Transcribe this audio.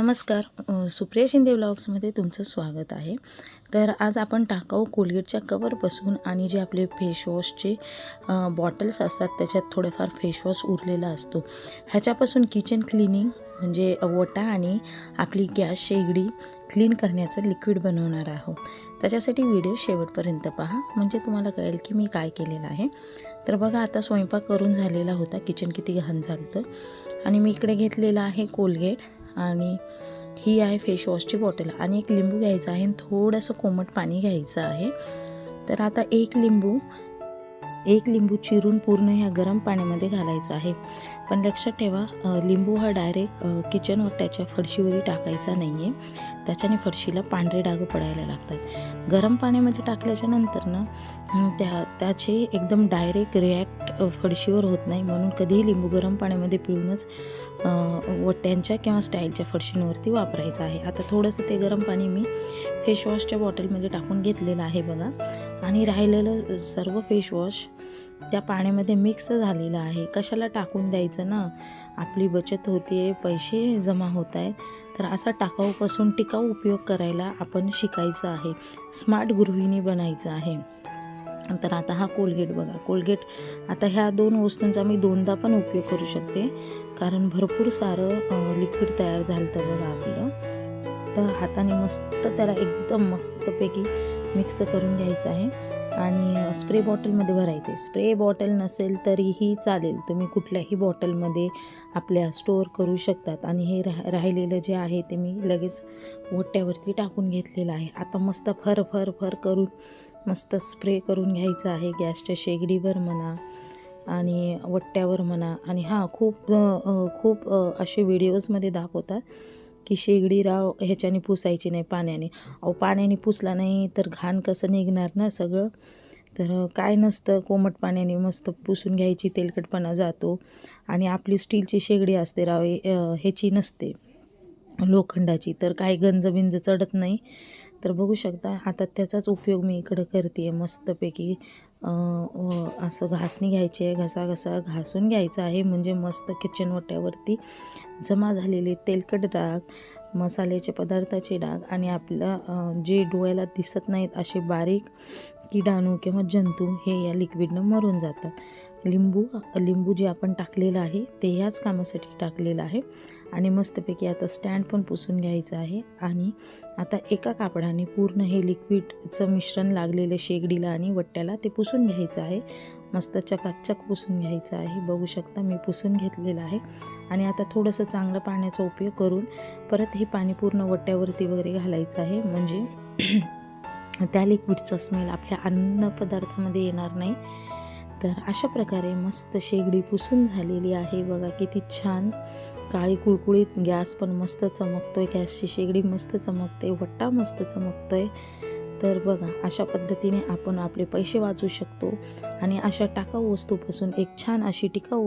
नमस्कार, सुप्रिया शिंदे व्लॉग्समध्ये तुमचं स्वागत आहे। तर आज आपण टाकाऊ कोलगेटच्या कवरपासून आणि जे आपले फेसवॉशचे बॉटल्स असतात त्याच्यात थोडंफार फेसवॉश उरलेला असतो ह्याच्यापासून किचन क्लिनिंग म्हणजे वटा आणि आपली गॅस शेगडी क्लीन करण्याचं लिक्विड बनवणार आहोत। त्याच्यासाठी व्हिडिओ शेवटपर्यंत पहा म्हणजे तुम्हाला कळेल की मी काय केलेलं आहे। तर बघा, आता स्वयंपाक करून झालेला होता, किचन किती घाण झालं आणि मी इकडे घेतलेला आहे कोलगेट आणि ही आहे फेसवॉशची बॉटल आणि एक लिंबू घ्यायचा आहे, थोडंसं कोमट पाणी घ्यायचं आहे। तर आता एक लिंबू चिरून पूर्ण ह्या गरम पाण्यामध्ये घालायचा आहे। पण लक्षात ठेवा, लिंबू हा डायरेक्ट किचनवर त्याच्या फरशीवरही टाकायचा नाही आहे, त्याच्याने फरशीला पांढरे डाग पडायला लागतात। गरम पाण्यामध्ये टाकल्याच्या नंतर ना त्याचे एकदम डायरेक्ट रिॲक्ट फरशीवर होत नाही, म्हणून कधीही लिंबू गरम पाण्यामध्ये पिळूनच वट्यांच्या किंवा स्टाईलच्या फरशींवरती वापरायचं आहे। आता थोडंसं ते गरम पाणी मी फेसवॉशच्या बॉटलमध्ये टाकून घेतलेलं आहे बघा, आणि राहिलेलं सर्व फेसवॉश त्या पाण्यामध्ये मिक्स झालेलं आहे। कशाला टाकून द्यायचं ना, आपली बचत होते, पैसे जमा होत आहेत। तर असा टाकाऊपासून टिकाऊ उपयोग करायला आपण शिकायचं आहे, स्मार्ट गृहिणी बनायचं आहे। तर आता हा कोलगेट बघा, कोलगेट आता ह्या दोन वस्तूंचा मी दोनदा पण उपयोग करू शकते, कारण भरपूर सारं लिक्विड तयार झालं तर बघा आपलं। तर हाताने मस्त त्याला एकदम मस्तपैकी मिक्स करून घ्यायचं आहे आणि स्प्रे बॉटलमध्ये भरायचे। स्प्रे बॉटल नसेल तरीही चालेल, तुम्ही कुठल्याही बॉटलमध्ये आपल्या स्टोअर करू शकतात। आणि हे राहिलेलं जे आहे ते मी लगेच वट्यावरती टाकून घेतलेलं आहे। आता मस्त फर फर फर करून मस्त स्प्रे करून घ्यायचं आहे, गॅसच्या शेगडीवर म्हणा आणि वट्यावर म्हणा। आणि खूप असे व्हिडिओजमध्ये दाखवतात की शेगडी ह्याच्याने पुसायची नाही, पाण्याने। पाण्याने पुसला नाही तर घाण कसं निघणार ना सगळं। तर काय नसतं, कोमट पाण्याने मस्त पुसून घ्यायची, तेलकटपणा जातो। आणि आपली स्टीलची शेगडी असते ह्याची नसते, लोखंडाची, तर काही गंजबिंज चढत नाही। तर बघू शकता, आता त्याचाच उपयोग मी इकडं करते आहे। मस्तपैकी असं घासणी घ्यायची आहे, घसा घासून घ्यायचा आहे, म्हणजे मस्त किचन वट्यावरती जमा झालेले तेलकट डाग, मसाल्याचे पदार्थाचे डाग आणि आपलं जे डोळ्याला दिसत नाहीत असे बारीक किडाणू किंवा जंतू हे या लिक्विडनं मरून जातात। लिंबू जे आपण टाकलेलं आहे ते ह्याच कामासाठी टाकलेलं आहे। आणि मस्तपैकी आता स्टँड पण पुसून घ्यायचं आहे आणि आता एका कापडाने पूर्ण हे लिक्विडचं मिश्रण लागलेलं शेगडीला आणि वट्याला ते पुसून घ्यायचं आहे। मस्त चकाचक पुसून घ्यायचं आहे, बघू शकता मी पुसून घेतलेलं आहे। आणि आता थोडंसं चांगलं पाण्याचा उपयोग करून परत हे पाणी पूर्ण वट्यावरती वगैरे घालायचं आहे, म्हणजे त्या लिक्विडचा स्मेल आपल्या अन्नपदार्थामध्ये येणार नाही। तर अशा प्रकारे मस्त शेगडी पुसून झालेली आहे बघा, किती छान काळी कुळकुळीत, गॅस पण मस्त चमकतोय, गॅसची शेगडी मस्त चमकते, वट्टा मस्त चमकतोय। तर बघा, अशा पद्धतीने आपण आपले पैसे वाचवू शकतो आणि अशा टाकाऊ वस्तूपासून एक छान अशी टिकाऊ